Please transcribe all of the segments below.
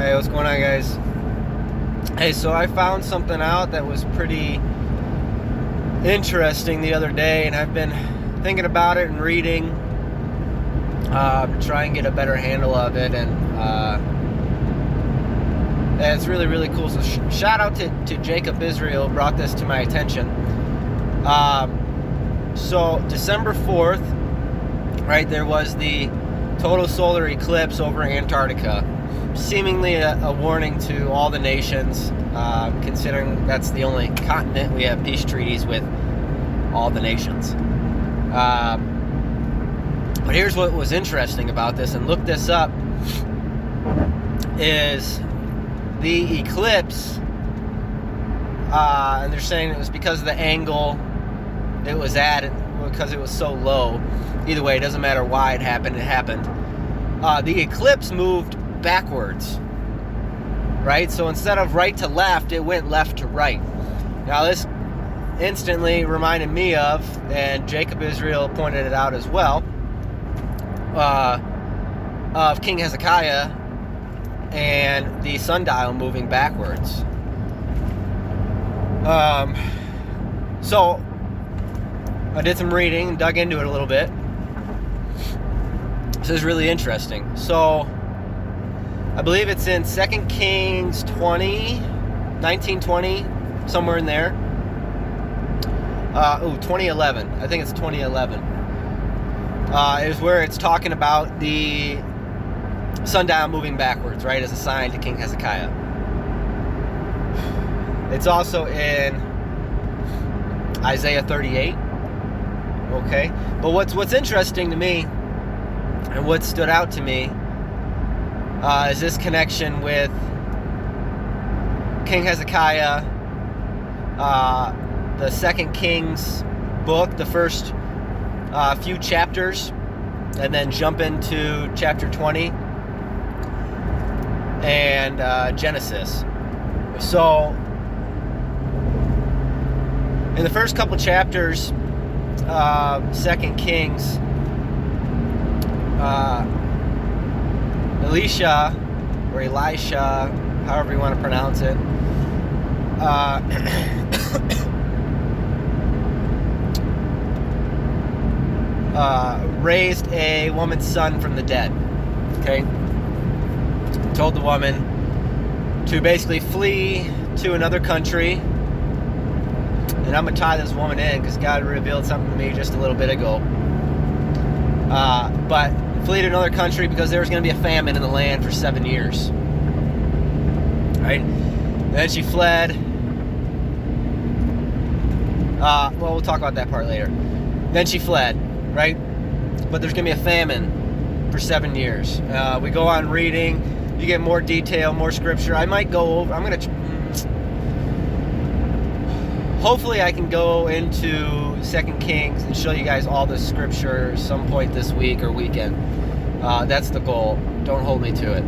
Hey, what's going on, guys? Hey, so I found something out that was pretty interesting the other day, and I've been thinking about it and reading to try and get a better handle of it, and it's really, really cool. So shout out to Jacob Israel, brought this to my attention. So December 4th, right, there was the total solar eclipse over Antarctica, seemingly a warning to all the nations, considering that's the only continent we have peace treaties with all the nations. But here's what was interesting about this, and look this up, is the eclipse, and they're saying it was because of the angle it was at, because it was so low. Either way, it doesn't matter why it happened, the eclipse moved backwards, right? So instead of right to left, it went left to right. Now this instantly reminded me of, and Jacob Israel pointed it out as well, of King Hezekiah and the sundial moving backwards. So I did some reading and dug into it a little bit. This is really interesting. So I believe it's in 2kings 1920, somewhere in there. 2011. I think it's 2011. Is where it's talking about the sundial moving backwards, right, as a sign to King Hezekiah. It's also in Isaiah 38. Okay, but what's interesting to me, and what stood out to me, is this connection with King Hezekiah, the 2 Kings book, the first few chapters, and then jump into chapter 20 and Genesis. So in the first couple chapters, 2 Kings, Elisha, however you want to pronounce it, raised a woman's son from the dead. Okay, told the woman to basically flee to another country, and I'm gonna tie this woman in because God revealed something to me just a little bit ago. But flee to another country because there was going to be a famine in the land for 7 years. Right? Then she fled. Well, we'll talk about that part later. Then she fled, right? But there's going to be a famine for 7 years. We go on reading. You get more detail, more scripture. I might go over. I'm going to. Hopefully, I can go into 2 Kings and show you guys all the scripture some point this week or weekend. That's the goal. Don't hold me to it.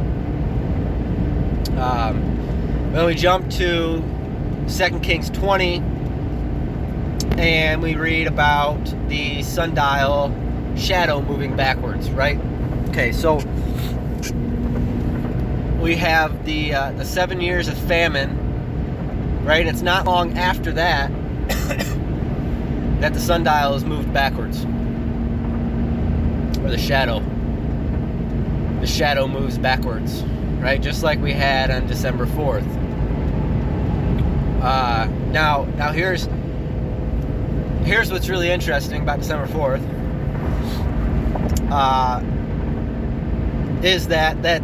Then we jump to 2 Kings 20, and we read about the sundial shadow moving backwards, right? Okay, so we have the 7 years of famine, right? It's not long after that that the sundial is moved backwards, or the shadow moves backwards, right? Just like we had on December 4th. Now here's what's really interesting about December 4th, is that the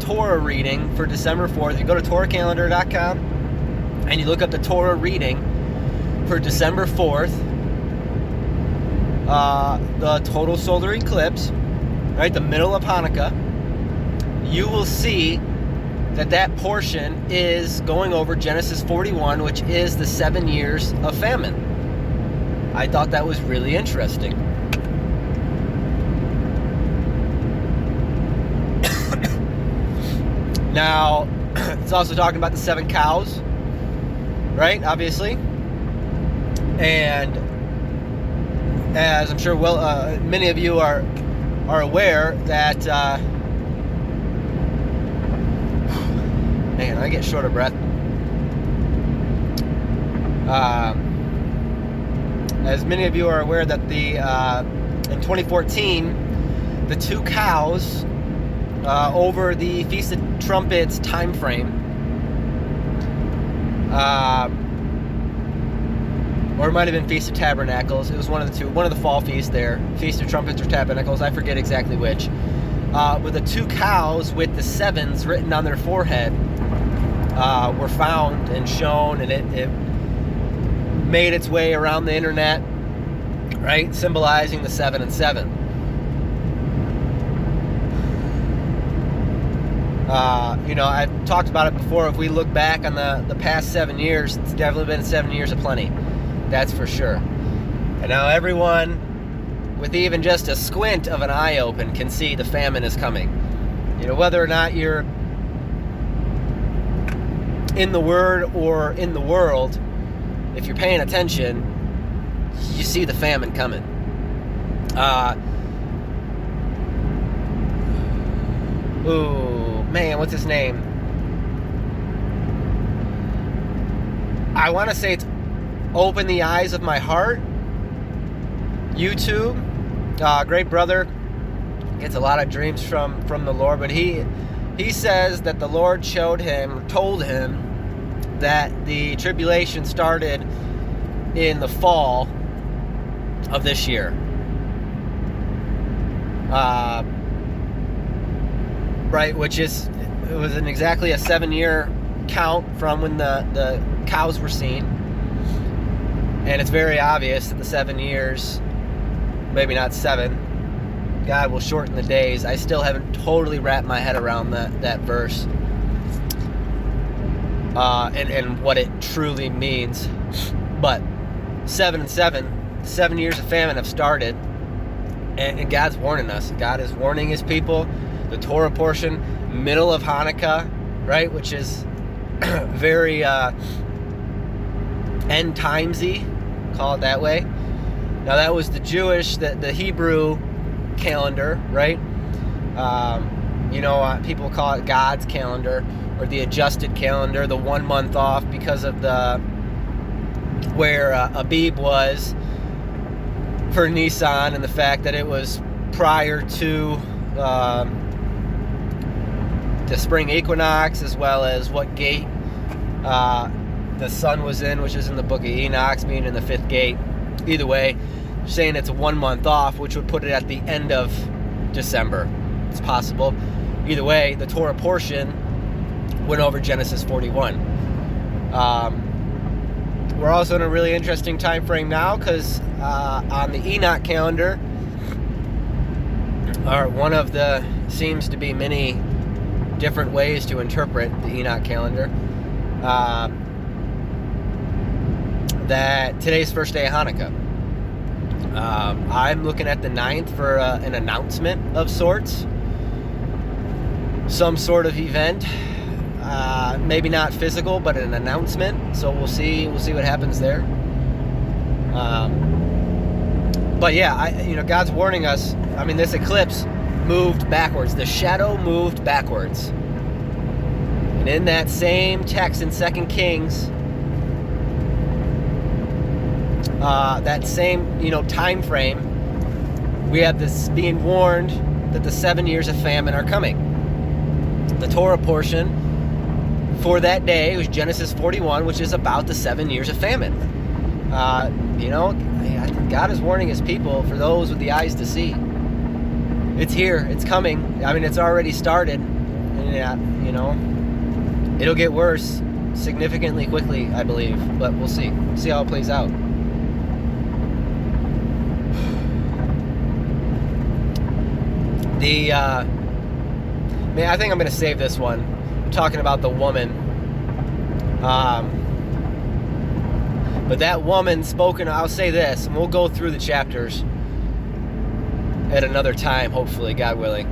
Torah reading for December 4th, you go to TorahCalendar.com and you look up the Torah reading for December 4th, the total solar eclipse, right, the middle of Hanukkah, you will see that portion is going over Genesis 41, which is the 7 years of famine. I thought that was really interesting. Now, it's also talking about the 7 cows, right, obviously. And as I'm sure many of you are aware, that Man, I get short of breath. As many of you are aware that in 2014, the 2 cows over the Feast of Trumpets time frame, or it might have been Feast of Tabernacles. It was one of the two, one of the fall feasts there, Feast of Trumpets or Tabernacles, I forget exactly which. With the 2 cows with the 7s written on their forehead were found and shown, and it made its way around the internet, right, symbolizing the 7 and 7. I've talked about it before. If we look back on the past 7 years, it's definitely been 7 years of plenty. That's for sure. And now everyone with even just a squint of an eye open can see the famine is coming. Whether or not you're in the Word or in the world, if you're paying attention, you see the famine coming. Man, what's his name? I want to say it's Open the Eyes of My Heart. YouTube. Great brother. Gets a lot of dreams from the Lord, but he says that the Lord told him that the tribulation started in the fall of this year. Right, it was exactly a 7-year count from when the cows were seen. And it's very obvious that the 7 years, maybe not 7, God will shorten the days. I still haven't totally wrapped my head around that verse. And what it truly means. But 7 and 7 years of famine have started. And God's warning us. God is warning his people. The Torah portion, middle of Hanukkah, right, which is very end timesy, call it that way. Now that was the the Hebrew calendar, right? People call it God's calendar or the adjusted calendar, the 1 month off because of where Abib was for Nisan, and the fact that it was prior to the spring equinox, as well as what gate the sun was in, which is in the book of Enoch, being in the 5th gate. Either way, saying it's a 1 month off, which would put it at the end of December. It's possible. Either way, the Torah portion went over Genesis 41. We're also in a really interesting time frame now, because on the Enoch calendar, or one of the seems to be many different ways to interpret the Enoch calendar, that today's first day of Hanukkah. I'm looking at the 9th for an announcement of sorts, some sort of event, maybe not physical, but an announcement. So we'll see what happens there. But yeah, God's warning us. I mean, this eclipse moved backwards. The shadow moved backwards. And in that same text in 2 Kings, that same, time frame, we have this being warned that the 7 years of famine are coming. The Torah portion for that day was Genesis 41, which is about the 7 years of famine. I think God is warning his people, for those with the eyes to see. It's here. It's coming. I mean, it's already started. And, it'll get worse significantly quickly, I believe. But we'll see. See how it plays out. I think I'm going to save this one. I'm talking about the woman. But that woman spoken, I'll say this, and we'll go through the chapters at another time, hopefully, God willing.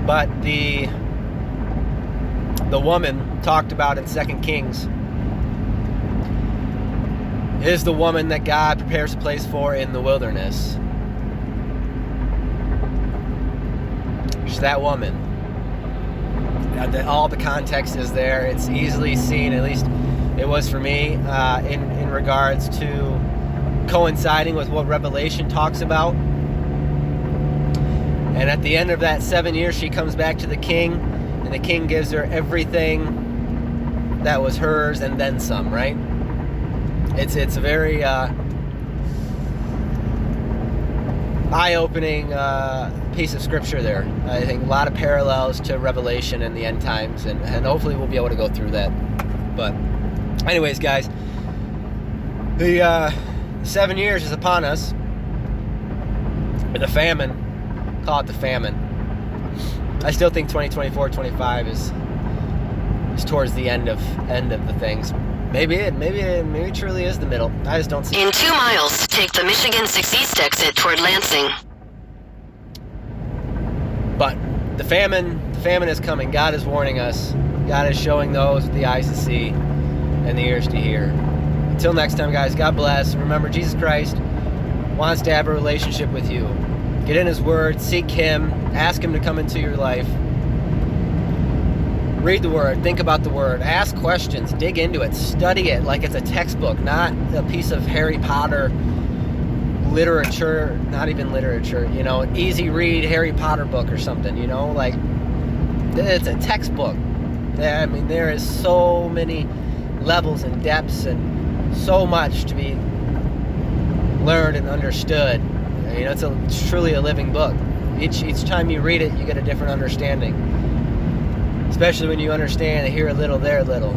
But the woman talked about in 2 Kings is the woman that God prepares a place for in the wilderness. that woman. All the context is there. It's easily seen, at least it was for me, in regards to coinciding with what Revelation talks about. And at the end of that 7 years, she comes back to the king, and the king gives her everything that was hers and then some, right? It's a very eye-opening piece of scripture there. I think a lot of parallels to Revelation and the end times, and hopefully we'll be able to go through that. But anyways, guys, the 7 years is upon us. The famine, call it the famine. I still think 2024-25 is towards the end of the things. Maybe it truly is the middle. I just don't see it. In 2 miles, take the Michigan 6 East exit toward Lansing. But the famine is coming. God is warning us. God is showing those with the eyes to see and the ears to hear. Until next time, guys, God bless. Remember, Jesus Christ wants to have a relationship with you. Get in His Word, seek Him, ask Him to come into your life. Read the Word, think about the Word, ask questions, dig into it, study it like it's a textbook, not a piece of Harry Potter literature, not even literature, an easy read Harry Potter book or something, like it's a textbook. I mean, there is so many levels and depths and so much to be learned and understood. It's truly a living book. Each time you read it, you get a different understanding. Especially when you understand that here a little, there a little.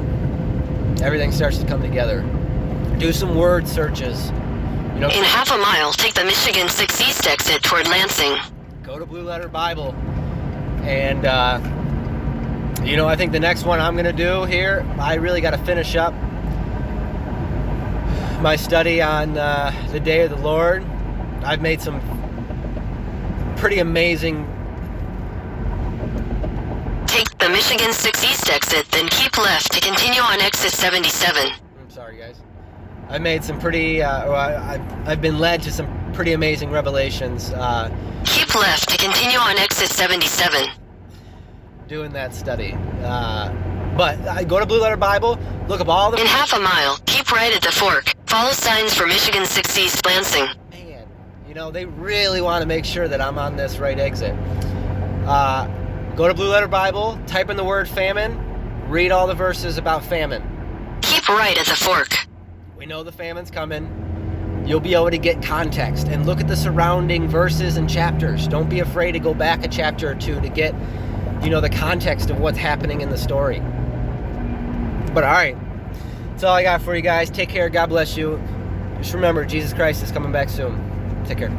Everything starts to come together. Do some word searches. In half a mile, take the Michigan 6 East exit toward Lansing. Go to Blue Letter Bible. And, I think the next one I'm going to do here, I really got to finish up my study on the Day of the Lord. I've made some pretty amazing... Take the Michigan 6 East exit, then keep left to continue on exit 77. I'm sorry, guys. I made some pretty... I've been led to some pretty amazing revelations. Keep left to continue on exit 77. Doing that study. But I go to Blue Letter Bible, look up all the... In half a mile, keep right at the fork. Follow signs for Michigan 6 East Lansing. Man, they really want to make sure that I'm on this right exit. Go to Blue Letter Bible, type in the word famine, read all the verses about famine. Keep right at the fork. We know the famine's coming. You'll be able to get context and look at the surrounding verses and chapters. Don't be afraid to go back a chapter or two to get, the context of what's happening in the story. But all right, that's all I got for you guys. Take care. God bless you. Just remember, Jesus Christ is coming back soon. Take care.